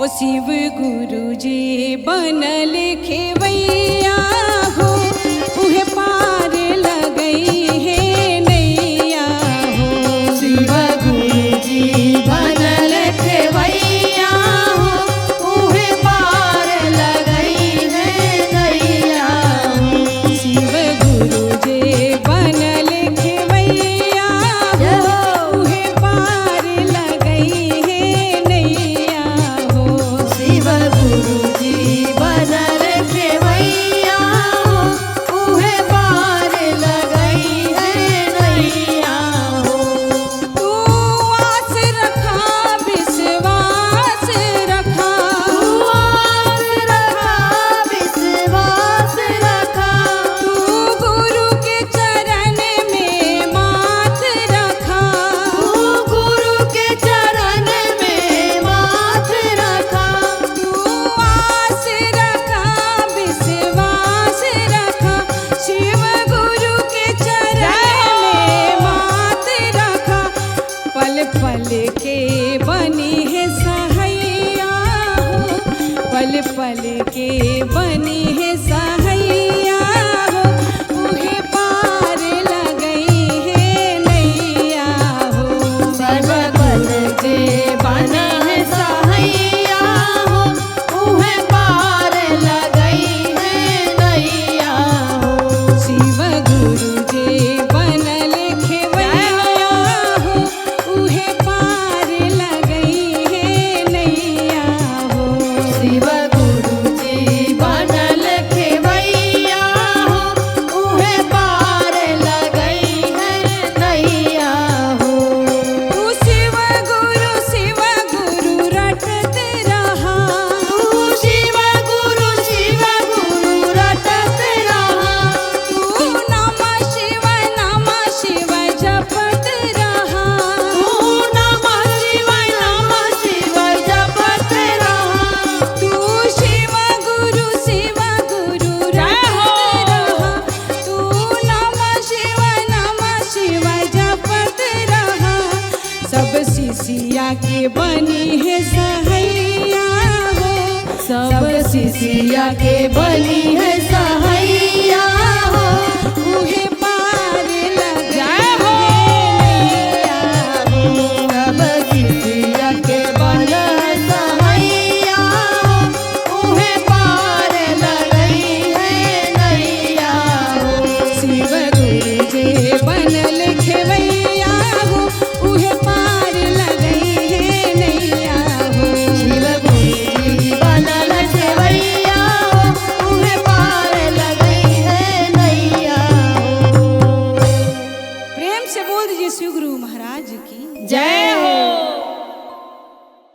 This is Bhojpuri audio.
ओ शिव गुरु जी बनल खेवैया हो, उहे पार लगई है नैया हो। शिव गुरु जी बनल खेवैया हो, उहे पार लगई है नैया हो। शिव गुरु जी बनल खेवैया हो, उहे पार लगई है नैया हो। शिव गुरु जी बनल खेवैया हो, उहे पार लगई है नैया हो। तू आस रखा विश्वास रखा, तू आस रखा विश्वास रखा, तू गुरु के चरण में माथ रखा। तू गुरु के चरण में माथ रखा। तू आस रखा विश्वास रखा, शिव गुरु के चरण में माथ रखा। पल पल के बनी है सहैया हो, पल पल के बनी है सहैया हो, उहे पार लगई है नैया हो। पल पल के बना है सहैया हो, उहे पार लगई है नैया हो। शिव गुरु जी बनल खेवैया हो, उहे पार लगई है नैया हो। शिव गुरु जी बनल खेवैया हो, उहे पार लगई है नैया हो। तू शिव गुरु रटत रहा, तू शिव गुरु रटत रहा। तू नमः शिव जपत रहा। तू नमः शिव जपत रहा। तू शिव गुरु रटत रहा। तू नमः शिव जपत रहा। सब शिष्या के बनी है सहैया हो, सब शिष्या के बनी है सहैया हो, उहे पार लगई हो। है नैया हो। सब शिष्या के बन सहैया हो, उहे पार लगई है नैया हो। शिव गुरु जी बनल खेवैया हो, उहे पार लगई है नैया हो। शिव गुरु जी बनल खेवैया हो, उहे पार लगई है नैया हो। प्रेम से बोल दीजिए शिव गुरु महाराज की जय हो।